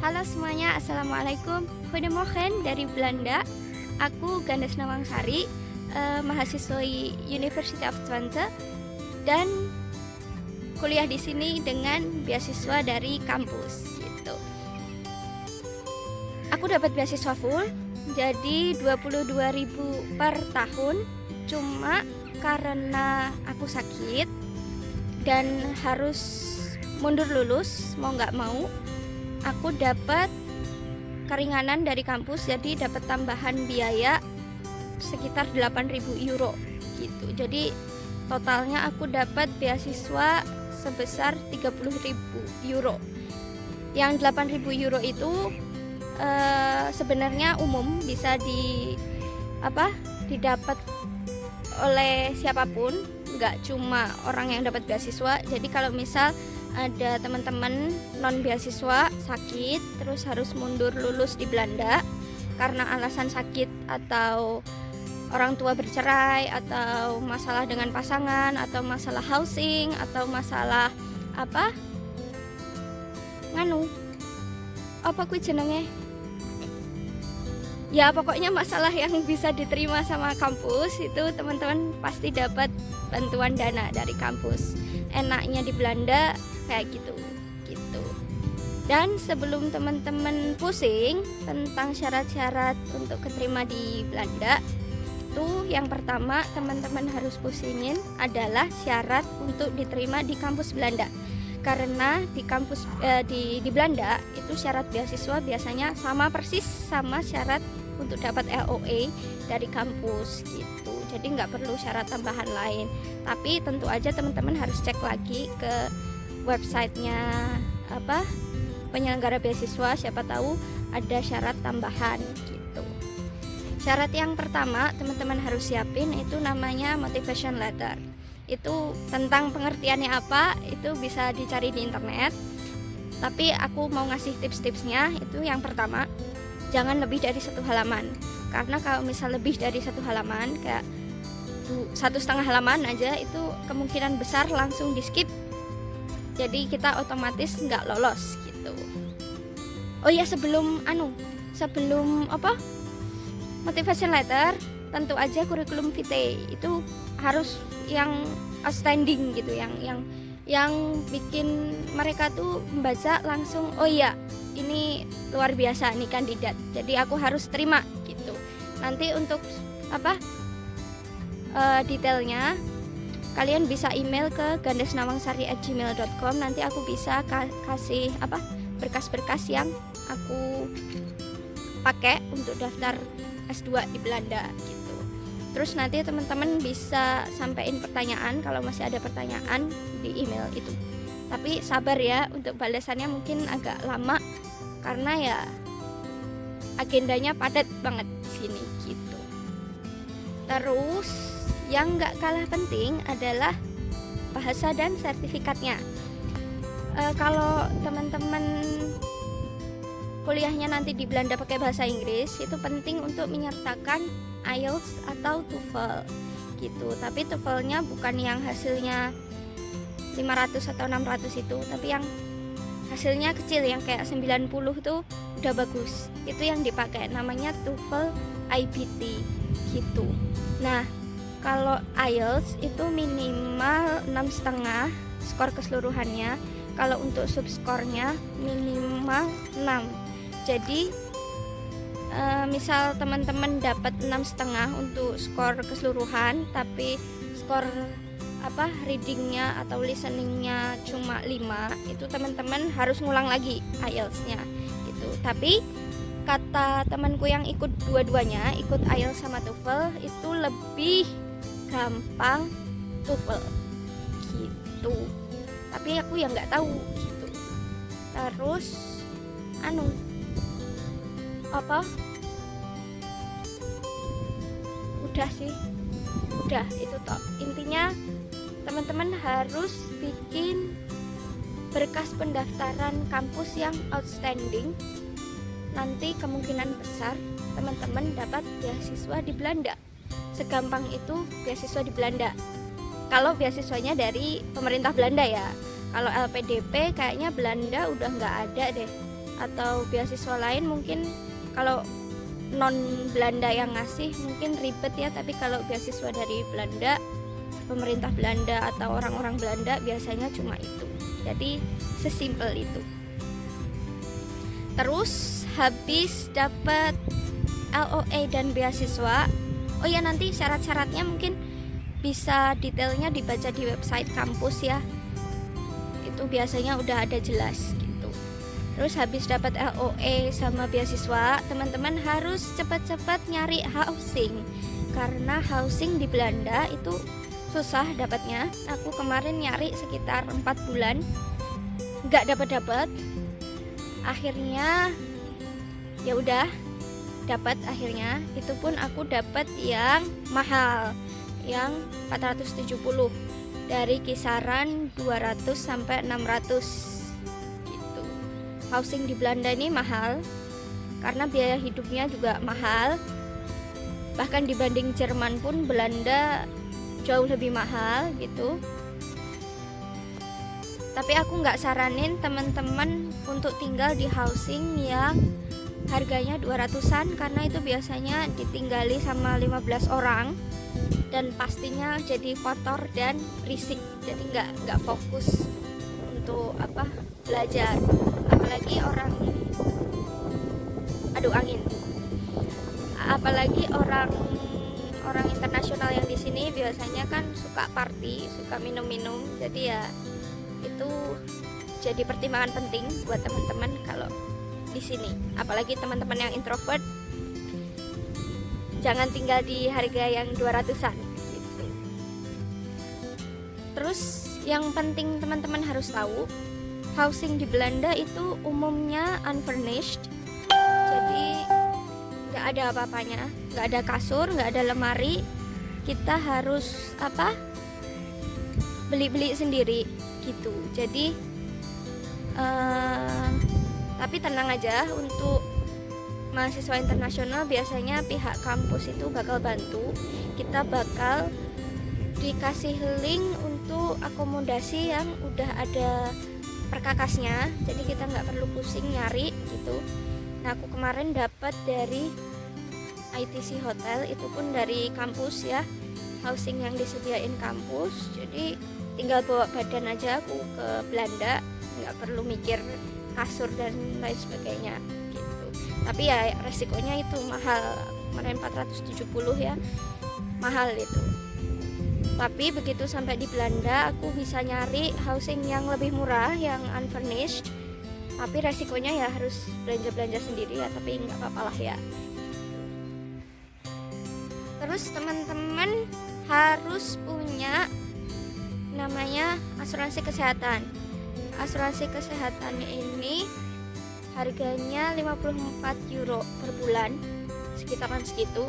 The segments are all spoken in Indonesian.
Halo semuanya, Assalamualaikum. Goedemorgen dari Belanda. Aku Gandes Nawangsari, mahasiswi University of Twente dan kuliah di sini dengan beasiswa dari kampus gitu. Aku dapat beasiswa full, jadi 22.000 per tahun. Cuma karena aku sakit dan harus mundur lulus mau nggak mau, aku dapat keringanan dari kampus, jadi dapat tambahan biaya sekitar 8.000 euro gitu. Jadi totalnya aku dapat beasiswa sebesar 30.000 euro. Yang 8.000 euro itu sebenarnya umum, bisa didapat oleh siapapun, nggak cuma orang yang dapat beasiswa. Jadi kalau misal ada teman-teman non beasiswa sakit terus harus mundur lulus di Belanda karena alasan sakit atau orang tua bercerai atau masalah dengan pasangan atau masalah housing atau masalah kuwi jenenge, ya pokoknya masalah yang bisa diterima sama kampus, itu teman-teman pasti dapat bantuan dana dari kampus. Enaknya di Belanda kayak gitu. Dan sebelum teman-teman pusing tentang syarat-syarat untuk keterima di Belanda, itu yang pertama teman-teman harus pusingin adalah syarat untuk diterima di kampus Belanda. Karena di kampus di Belanda itu syarat beasiswa biasanya sama persis sama syarat untuk dapat LOA dari kampus gitu. Jadi nggak perlu syarat tambahan lain. Tapi tentu aja teman-teman harus cek lagi ke websitenya penyelenggara beasiswa, siapa tahu ada syarat tambahan gitu. Syarat yang pertama teman-teman harus siapin itu namanya motivation letter. Itu tentang pengertiannya apa itu bisa dicari di internet, tapi aku mau ngasih tips-tipsnya. Itu yang pertama, jangan lebih dari 1 halaman, karena kalau misal lebih dari 1 halaman kayak 1,5 halaman aja, itu kemungkinan besar langsung di skip, jadi kita otomatis nggak lolos gitu. Oh ya, sebelum motivation letter, tentu aja kurikulum vitae itu harus yang outstanding gitu, yang bikin mereka tuh membaca langsung, oh iya ini luar biasa nih kandidat, jadi aku harus terima gitu. Nanti untuk detailnya kalian bisa email ke gandesnawangsari@gmail.com. nanti aku bisa kasih berkas-berkas yang aku pakai untuk daftar S2 di Belanda gitu. Terus nanti teman-teman bisa sampaikan pertanyaan kalau masih ada pertanyaan di email itu. Tapi sabar ya, untuk balasannya mungkin agak lama karena ya agendanya padat banget di sini gitu. Terus yang nggak kalah penting adalah bahasa dan sertifikatnya. Kalau teman-teman kuliahnya nanti di Belanda pakai bahasa Inggris, itu penting untuk menyertakan IELTS atau TOEFL gitu. Tapi TOEFL-nya bukan yang hasilnya 500 atau 600 itu, tapi yang hasilnya kecil yang kayak 90 tuh udah bagus. Itu yang dipakai, namanya TOEFL IBT gitu. Nah, kalau IELTS itu minimal 6,5 skor keseluruhannya. Kalau untuk subskornya minimal 6. Jadi misal teman-teman dapat 6,5 untuk skor keseluruhan, tapi skor readingnya atau listeningnya cuma 5, itu teman-teman harus ngulang lagi IELTS-nya gitu. Tapi kata temanku yang ikut dua-duanya, ikut IELTS sama TOEFL, itu lebih gampang TOEFL gitu. Tapi aku yang nggak tahu gitu. Terus udah itu toh. Intinya teman-teman harus bikin berkas pendaftaran kampus yang outstanding. Nanti kemungkinan besar teman-teman dapat beasiswa di Belanda. Segampang itu beasiswa di Belanda. Kalau beasiswanya dari pemerintah Belanda ya. Kalau LPDP kayaknya Belanda udah nggak ada deh. atau beasiswa lain mungkin kalau non Belanda yang ngasih mungkin ribet ya, tapi kalau beasiswa dari Belanda, pemerintah Belanda atau orang-orang Belanda biasanya cuma itu. Jadi sesimpel itu. Terus habis dapat LOA dan beasiswa, oh ya nanti syarat-syaratnya mungkin bisa detailnya dibaca di website kampus ya. Itu biasanya udah ada jelas gitu. Terus habis dapat LOA sama beasiswa, teman-teman harus cepat-cepat nyari housing. Karena housing di Belanda itu susah dapatnya. Aku kemarin nyari sekitar 4 bulan nggak dapat. Akhirnya ya udah dapat akhirnya. Itu pun aku dapat yang mahal, yang 470 dari kisaran 200 sampai 600 gitu. Housing di Belanda ini mahal karena biaya hidupnya juga mahal. Bahkan dibanding Jerman pun Belanda jauh lebih mahal gitu. Tapi aku nggak saranin teman-teman untuk tinggal di housing yang harganya 200-an karena itu biasanya ditinggali sama 15 orang dan pastinya jadi kotor dan berisik, jadi nggak fokus untuk belajar. Apalagi orang internasional yang di sini biasanya kan suka party, suka minum-minum, jadi ya itu jadi pertimbangan penting buat teman-teman kalau di sini. Apalagi teman-teman yang introvert, jangan tinggal di harga yang 200-an gitu. Terus yang penting teman-teman harus tahu, housing di Belanda itu umumnya unfurnished. Jadi nggak ada apa-apanya, nggak ada kasur, nggak ada lemari. Kita harus beli-beli sendiri gitu. Jadi tapi tenang aja, untuk mahasiswa internasional biasanya pihak kampus itu bakal bantu. Kita bakal dikasih link untuk akomodasi yang udah ada perkakasnya, jadi kita nggak perlu pusing nyari gitu. Nah aku kemarin dapat dari ITC Hotel, itu pun dari kampus ya, housing yang disediain kampus. Jadi tinggal bawa badan aja aku ke Belanda, nggak perlu mikir kasur dan lain sebagainya gitu. Tapi ya resikonya itu mahal, kemarin 470 ya, mahal itu. Tapi begitu sampai di Belanda aku bisa nyari housing yang lebih murah, yang unfurnished. Tapi resikonya ya harus belanja-belanja sendiri ya, tapi nggak apa-apa lah ya. Terus teman-teman harus punya namanya asuransi kesehatan. Asuransi kesehatan ini harganya 54 euro per bulan, sekitaran segitu.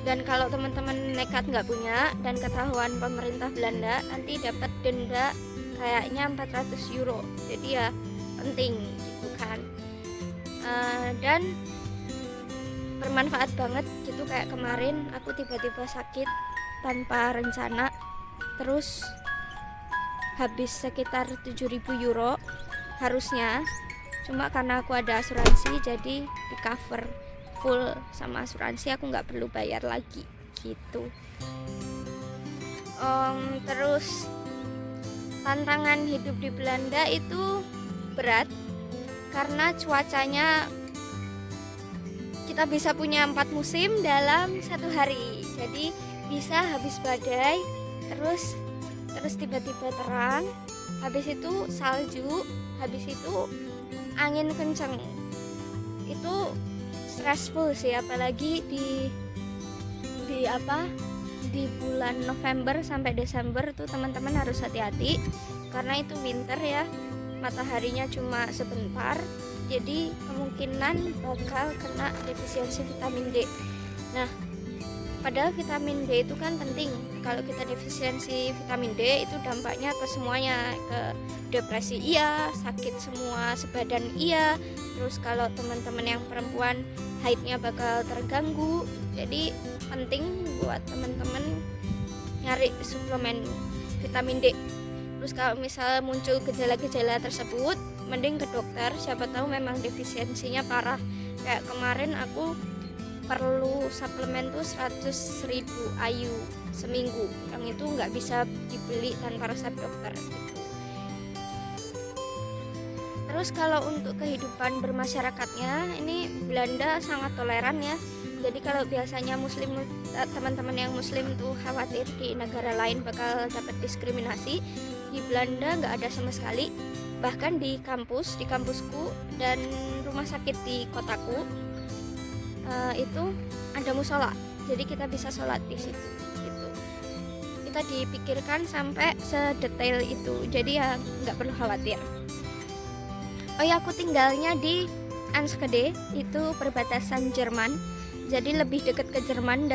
Dan kalau teman-teman nekat nggak punya dan ketahuan pemerintah Belanda, nanti dapat denda kayaknya 400 euro. Jadi ya penting gitu kan. Dan bermanfaat banget gitu, kayak kemarin aku tiba-tiba sakit tanpa rencana, terus habis sekitar 7.000 euro harusnya, cuma karena aku ada asuransi jadi di cover full sama asuransi, aku nggak perlu bayar lagi gitu. Terus tantangan hidup di Belanda itu berat karena cuacanya kita bisa punya 4 musim dalam 1 hari. Jadi bisa habis badai, terus tiba-tiba terang, habis itu salju, habis itu angin kenceng. Itu stressful sih, apalagi di bulan November sampai Desember tuh teman-teman harus hati-hati karena itu winter ya, mataharinya cuma sebentar, jadi kemungkinan bakal kena defisiensi vitamin D. Nah, padahal vitamin D itu kan penting. Kalau kita defisiensi vitamin D itu dampaknya ke semuanya, ke depresi iya, sakit semua sebadan iya. Terus kalau teman-teman yang perempuan, haidnya bakal terganggu. Jadi penting buat teman-teman nyari suplemen vitamin D. Terus kalau misal muncul gejala-gejala tersebut, mending ke dokter, siapa tahu memang defisiensinya parah. Kayak kemarin aku perlu suplemen tuh 100.000 IU seminggu, yang itu nggak bisa dibeli tanpa resep dokter gitu. Terus kalau untuk kehidupan bermasyarakatnya, ini Belanda sangat toleran ya. Jadi kalau biasanya muslim, teman-teman yang muslim tuh khawatir di negara lain bakal dapat diskriminasi, di Belanda nggak ada sama sekali. Bahkan di kampusku dan rumah sakit di kotaku itu ada musola, jadi kita bisa sholat di situ gitu. Kita dipikirkan sampai sedetail itu, jadi ya nggak perlu khawatir. Oh ya, aku tinggalnya di Enschede, itu perbatasan Jerman, jadi lebih dekat ke Jerman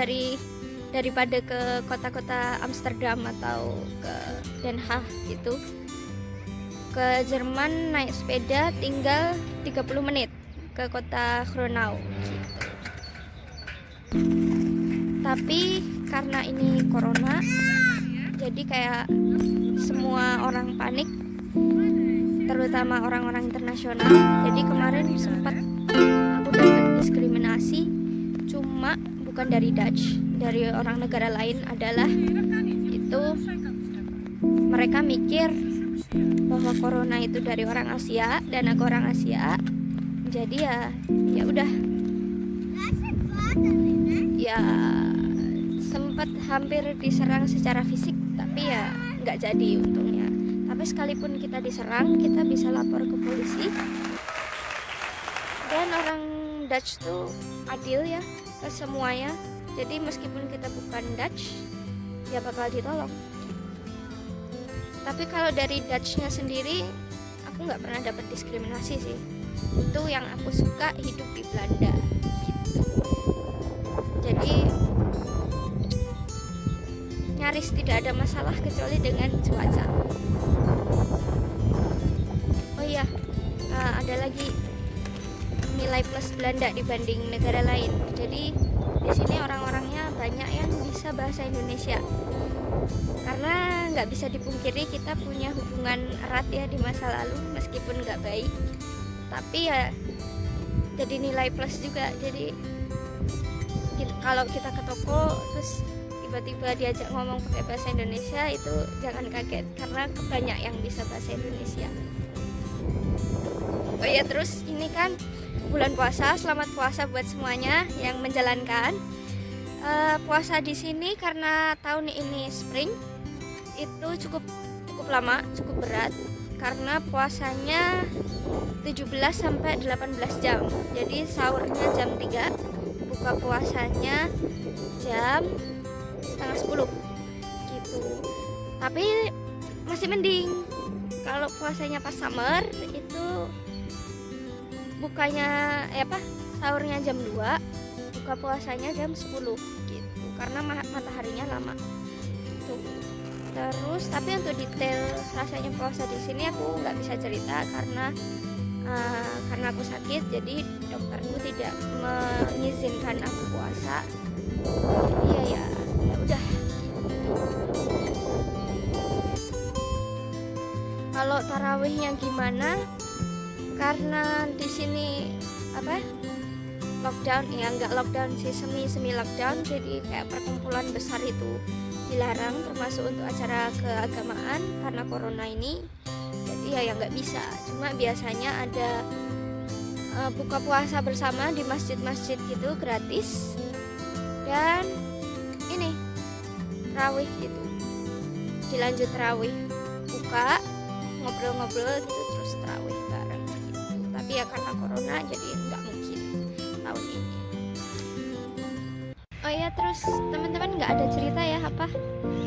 daripada ke kota-kota Amsterdam atau ke Den Haag gitu. Ke Jerman naik sepeda tinggal 30 menit ke kota Gronau gitu. Tapi karena ini corona, jadi kayak semua orang panik, terutama orang-orang internasional. Jadi kemarin sempat aku dapat diskriminasi, cuma bukan dari Dutch, dari orang negara lain. Adalah itu mereka mikir bahwa corona itu dari orang Asia dan aku orang Asia, jadi ya udah, ya sempat hampir diserang secara fisik, tapi ya nggak jadi untungnya. Tapi sekalipun kita diserang, kita bisa lapor ke polisi. Dan orang Dutch tuh adil ya ke semuanya. Jadi meskipun kita bukan Dutch, ya bakal ditolong. Tapi kalau dari Dutch-nya sendiri, aku nggak pernah dapat diskriminasi sih. Itu yang aku suka hidup di Belanda gitu. Jadi nyaris tidak ada masalah kecuali dengan cuaca. Oh iya, ada lagi nilai plus Belanda dibanding negara lain. Jadi di sini orang-orangnya banyak yang bisa bahasa Indonesia. Karena nggak bisa dipungkiri kita punya hubungan erat ya di masa lalu, meskipun nggak baik, tapi ya jadi nilai plus juga. Jadi kalau kita ke toko terus tiba-tiba diajak ngomong pakai bahasa Indonesia, itu jangan kaget karena banyak yang bisa bahasa Indonesia. Oh ya, terus ini kan bulan puasa, selamat puasa buat semuanya yang menjalankan puasa di sini. Karena tahun ini spring, itu cukup lama, cukup berat, karena puasanya 17 sampai 18 jam. Jadi sahurnya jam 3, buka puasanya jam setengah 10 gitu. Tapi masih mending kalau puasanya pas summer, itu bukanya sahurnya jam 2, buka puasanya jam 10 gitu, karena mataharinya lama tuh. Terus tapi untuk detail rasanya puasa di sini aku nggak bisa cerita karena aku sakit, jadi dokterku tidak mengizinkan aku puasa. Jadi ya udah. Kalau tarawihnya gimana? Karena di sini lockdown, ya nggak lockdown sih, semi lockdown, jadi kayak perkumpulan besar itu dilarang, termasuk untuk acara keagamaan karena corona ini. Jadi ya nggak bisa. Cuma biasanya ada buka puasa bersama di masjid-masjid gitu, gratis, dan ini tarawih gitu, dilanjut tarawih, buka ngobrol-ngobrol gitu, terus tarawih bareng gitu. Tapi ya karena corona jadi nggak mungkin tahun ini. Oh ya, terus teman-teman nggak ada cerita ya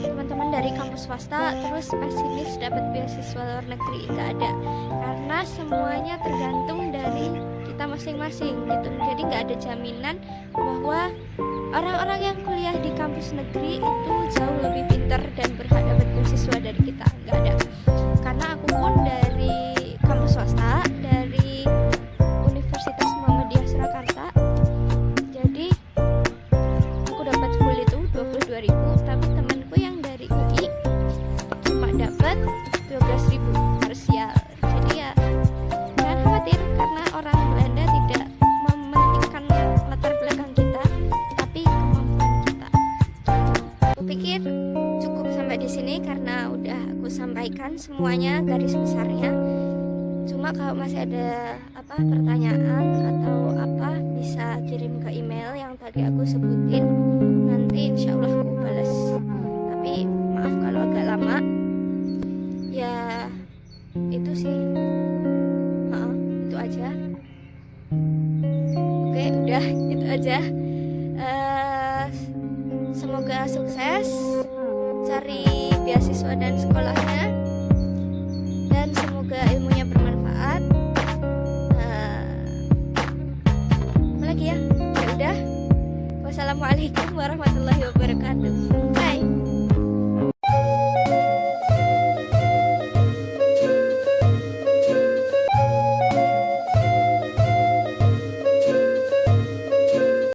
teman-teman dari kampus swasta terus pesimis dapat beasiswa luar negeri, nggak ada, karena semuanya tergantung dari kita masing-masing gitu. Jadi nggak ada jaminan bahwa orang-orang yang kuliah di kampus negeri itu jauh lebih pintar dan berhak dapat beasiswa dari kita, nggak ada. Karena aku pun dari kampus swasta, dari Universitas Muhammadiyah Surakarta, jadi aku dapat full itu 22.000, tapi temanku yang dari UI cuma dapat 12.000 parsial. Jadi ya semuanya garis besarnya. Cuma kalau masih ada pertanyaan atau bisa kirim ke email yang tadi aku sebutin, nanti insya Allah aku balas. Tapi maaf kalau agak lama ya, itu sih. Itu aja. Oke, udah itu aja. Semoga sukses cari beasiswa dan sekolahnya, dan semoga ilmunya bermanfaat. Apa lagi ya? Ya udah. Wassalamualaikum warahmatullahi wabarakatuh.